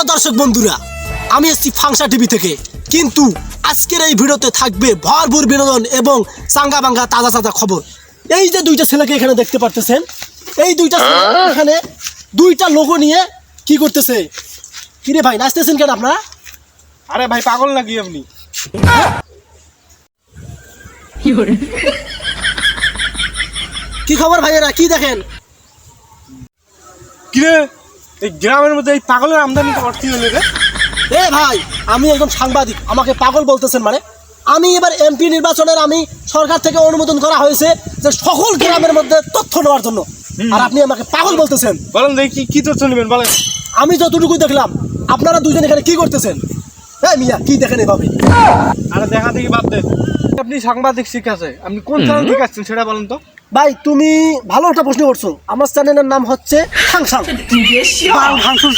Hello দর্শক বন্ধুরা, আমি এসছি ফাংশা টিভি থেকে। কিন্তু আজকের এই ভিডিওতে থাকবে ভরপুর বিনোদন এবং চাঙ্গা বাঙ্গা তাজা তাজা খবর। এই যে দুইটা ছেলেকে এখানে দেখতে পারতেছেন, এই দুইটা ছেলে এখানে দুইটা লোগো নিয়ে কি করতেছে? কিরে ভাই, নাচতেছেন কেন আপনারা? আরে ভাই পাগল নাকি আপনি? কি খবর ভাইয়েরা, কি দেখেন? কিরে এই গ্রামের মধ্যে এই পাগলের আমদানি কি হলো রে? এ ভাই, আমি একজন সাংবাদিক, আমাকে পাগল বলতেছেন মানে? আমি এবার এমপি নির্বাচনের আমি সরকার থেকে অনুমোদন করা হয়েছে যে সকল গ্রামের মধ্যে তথ্য নেওয়ার জন্য, আর আপনি আমাকে পাগল বলতেছেন? বলেন দেখি কি তথ্য নেবেন বলেন। আমি যতটুকু দেখলাম আপনারা দুজন এখানে কি করতেছেন? এই মিয়া, কি দেখেন এভাবে? আরে দেখা দেখি বাদ দেন, আপনি সাংবাদিক শিখাছে, আপনি কোন চ্যানেল থেকে আসছেন সেটা বলেন তো। ভাই তুমি ভালো একটা প্রশ্ন করছো। আমার চ্যানেলের নাম হচ্ছে ফাংশন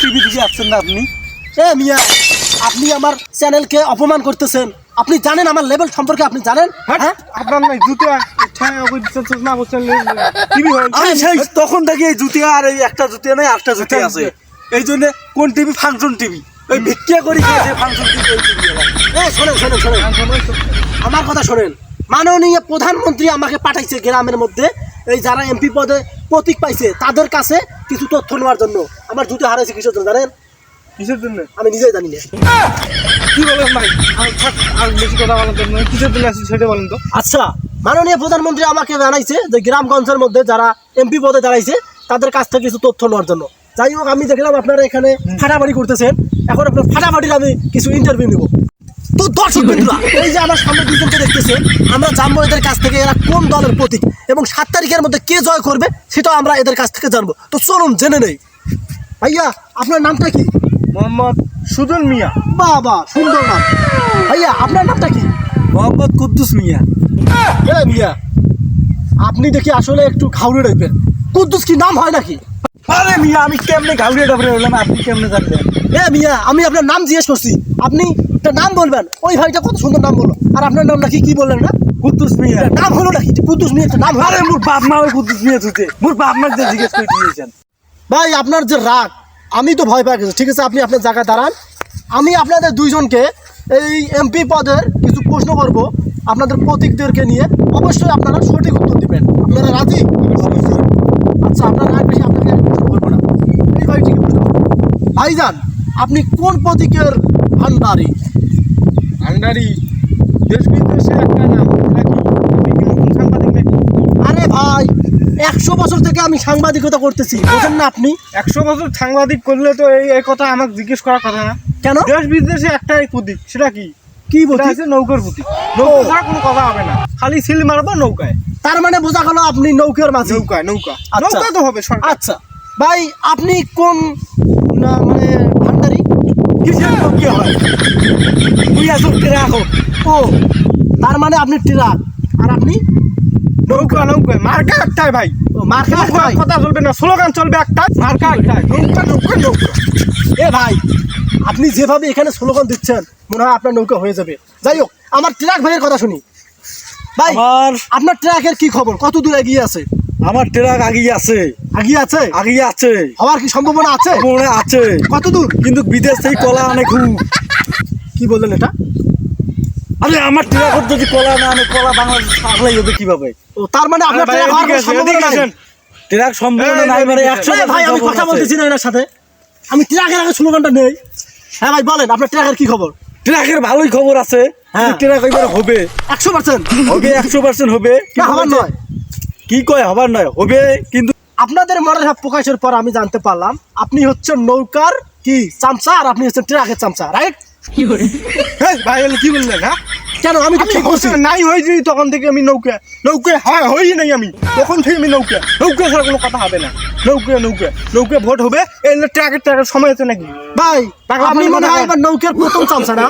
টিভি থেকে আসছেন না আপনি? এ মিয়া, আপনি আমার চ্যানেলকে অপমান করতেছেন। আপনি জানেন আমার লেভেল সম্পর্কে? আপনি জানেন? হ্যাঁ, আপনার নাই জুতো না বলছেন টিভি হয়। আমি সেই তখন থেকে এই জুতিয়া আর এই একটা জুতিয়া নাই, আটটা জুতি আছে। এই জন্য কোন টিভি? Function TV. ওই ভিক্ষা করি খেয়েছে ফাংশন টিভি, ওই টিভি। শোনেন শোনেন শোনেন, আমার কথা শোনেন। মাননীয় প্রধানমন্ত্রী আমাকে পাঠাইছে গ্রামের মধ্যে এই যারা এমপি পদে প্রতীক পাইছে তাদের কাছে কিছু তথ্য নেওয়ার জন্য। আমার জুতো হারাইছে কিসের জন্য জানেন? কিসের জন্য? আমি নিজেই জানি না। কি বলেন ভাই? আর বেশি কথা বলেন তো, কিসের জন্য আসছেন সেটা বলেন তো। আচ্ছা, মাননীয় প্রধানমন্ত্রী আমাকে জানাইছে যে গ্রামগঞ্জের মধ্যে যারা এমপি পদে দাঁড়াইছে তাদের কাছ থেকে কিছু তথ্য নেওয়ার জন্য। যাই হোক, আমি দেখলাম আপনারা এখানে ফাটাফাটি করতেছেন, এখন আপনার ফাটাফাটির আমি কিছু ইন্টারভিউ নেব। তো দর্শক বন্ধুরা, এই যে আমার সামনে দুজনকে দেখতেছেন, আমরা জানবো এদের কাছ থেকে এরা কোন দলের প্রতীক এবং 7 তারিখের মধ্যে কে জয় করবে সেটাও আমরা এদের কাছ থেকে জানবো। তো চলুন জেনে নেই। ভাইয়া, আপনার নামটা কি? মোহাম্মদ সুজন মিয়া। বাবা, সুন্দর নাম। ভাইয়া, আপনার নামটা কি? মোহাম্মদ কুদ্দুস মিয়া। এ মিয়া, আপনি দেখি আসলে একটু ঘাউড়ে টাইপের। কুদ্দুস কি নাম হয় নাকি? আরে মিয়া, আমি কেমনে গাউরিয়া ডাবরে হলাম, আপনি কেমনে জানলেন? এ মিয়া, আমি আপনার নাম জিজ্ঞেস করছি, আপনি একটা নাম বলবেন। ওই ভাইটা কত সুন্দর নাম বললো, আর আপনার নাম নাকি কি বললেন না? কুদ্দুস মিয়া। এটা নাম হলো নাকি? কুদ্দুস মিয়া একটা নাম? আরে মোর বাপ মা ওই কুদ্দুস মিয়া ছুটে, মোর বাপ মার যে জিজ্ঞেস করে দিয়েছেন। ভাই, আপনার যে রাগ, আমি তো ভয় পেয়ে গেছি। ঠিক আছে, আপনি আপনার জায়গায় দাঁড়ান। আমি আপনাদের দুইজনকে এই এমপি পদের কিছু প্রশ্ন করব আপনাদের প্রতীকদেরকে নিয়ে। অবশ্যই আপনারা সঠিক উত্তর দিবেন। আপনারা রাজি? আচ্ছা, আপনারা আর বেশি আপনাকে আর প্রশ্ন করবো না। এই ভাইটিকে প্রশ্ন করবো। ভাইজান, আপনি কোন প্রতীকের ভান্ডারী? ভান্ডারি দেশ বিদেশে একটা নাম নাকি? আপনি কি নতুন সাংবাদিক নাকি? আরে ভাই, 100 বছর থেকে আমি সাংবাদিকতা করতেছি, বোঝেন না আপনি? 100 বছর সাংবাদিক করলে তো এই কথা আমাকে জিজ্ঞেস করার কথা না। কেন? দেশ বিদেশে একটাই প্রতীক, সেটা কি? কি সেটা বলছি? হচ্ছে নৌকার প্রতীক। নৌকা ছাড়া কোনো কথা হবে না, খালি সিল মারবো নৌকায়। তার মানে বোঝা গেল আপনি নৌকার মাঝি। নৌকা নৌকা আচ্ছা। নৌকা তো হবে সরকার। আচ্ছা ভাই, আপনি কোন মানে ভান্ডারি? কিসের নৌকে হয়? তুই আসুন কে রাখো। ও, তার মানে আপনি ট্রাক, আর আপনি নৌকা নৌকা মার্কা একটাই ভাই। মার্কা নৌকা ভাই। কথা চলবে না, স্লোগান চলবে একটা, মার্কা একটাই, নৌকা নৌকা নৌকা। এ ভাই, আপনি যেভাবে এখানে স্লোগান দিচ্ছেন মনে হয় আপনার নৌকা হয়ে যাবে। যাই হোক, আমার ট্রাক ভাইয়ের কথা শুনি। ভাই, আপনার ট্রাকের কি খবর? কত দূর এগিয়ে আছে? আমার ট্রাক আগিয়ে আছে। এগিয়ে আছে? আগিয়ে আছে, হওয়ার কি সম্ভাবনা আছে? মনে আছে। কত দূর? কিন্তু বিদেশ থেকে কলা আনে খুব। কি বললেন এটা? আরে আমার ট্রাক যদি কলা না আনে, কলা বাংলাদেশ সাপ্লাই হবে কিভাবে? ও, তার মানে আপনার ভাই, ট্রাক হওয়ার এদিকে কোনো আসেন, সম্ভাবনা এদিকে নাই? আসেন। ট্রাক সম্ভাবনা নাই মানে 100 এ ভাই, আমি কথা বলতেছি না এনার সাথে, আমি ট্রাকের আগে স্লোগানটা নেই। হ্যাঁ ভাই, বলেন আপনার ট্রাকের কি খবর? ট্রাকের ভালোই খবর আছে। হ্যাঁ। ট্রাক এবার হবে 100%? হবে 100% হবে। না, হবার নয়। কি কয় হবার নয়, হবে। কিন্তু আপনাদের মডেল হ্যাপ প্রকাশের পর আমি জানতে পারলাম আপনি হচ্ছেন নৌকার কি চামচা, আর আপনি হচ্ছেন ট্রাকের চামচা, রাইট? হ্যাঁ ভাই, এগুলো কি বললেন? হ্যাঁ, কেন? আমি তো ঠিক বলছি। নাই হয়েছি তখন থেকে আমি নৌকা নৌকা হয় হই নাই, আমি তখন থেকে আমি নৌকা নৌকা ছাড়া কোনো কথা হবে না। নৌকা নৌকা নৌকা ভোট হবে। এই ট্রাকের সময় আছে নাকি ভাই, টাকা আপনি আপনার মনে হয় টাকা। এবার নৌকার প্রথম চামচা না?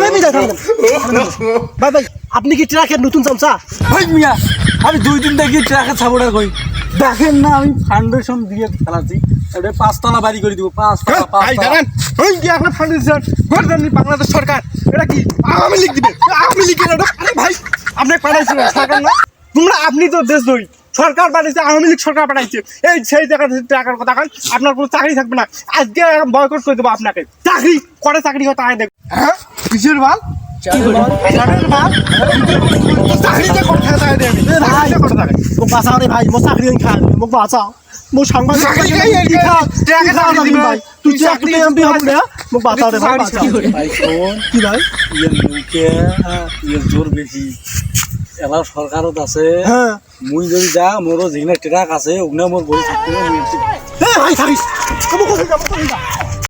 এই মিয়া, থামেন। ভাই ভাই, আপনি কি ট্রাকের নতুন চামচা? ভাই মিয়া, আমি 2 দিন থেকে ট্রাকের সাপোর্টার কই। দেখেন না, আমি ফাউন্ডেশন দিয়ে ফেলাচ্ছি। এটা 5 তলা বাড়ি করে দিব। 5 তলা, 5 ভাই তলা। জানেন ওই কি আপনার ফাউন্ডেশন ভোট দেননি বাংলাদেশ সরকার? এটা কি আওয়ামী লীগ দিবে? আওয়ামী লীগের এটা? আরে ভাই, আপনি পাঠাইছেন সরকার না? তোমরা আপনি তো দেশদ্রোহী। সরকার বানাইছে, আওয়ামী লীগ সরকার বানাইছে, এই সেই টাকার কথা কান আপনার কোনো চাকরি থাকবে না, আজকে বয়কট করে দেবো আপনাকে। চাকরি করে চাকরি হয় তাই দেখ। হ্যাঁ কিসের মাল? চাকরির মাল? চাকরিতে করে থাকে তাই দেবে। চাকরিতে করে থাকে। মোক বাঁচাও রে ভাই, মোক চাকরি দিন খান, মোক বাঁচাও। মোক সাংবাদিক ভাই, তুই চাকরি এমপি হবি না, মোক বাঁচাও রে ভাই, বাঁচাও। ভাই শোন, কি ভাই? ইয়ের নৌকে ইয়ের জোর বেশি, এলা সরকারত আছে। হ্যাঁ মুই যদি যা মোরও যেখানে ট্রাক আছে ওখানে মোর বই থাকতে ভাই থাকিস, মোক কবি যা, মোক কবি যা।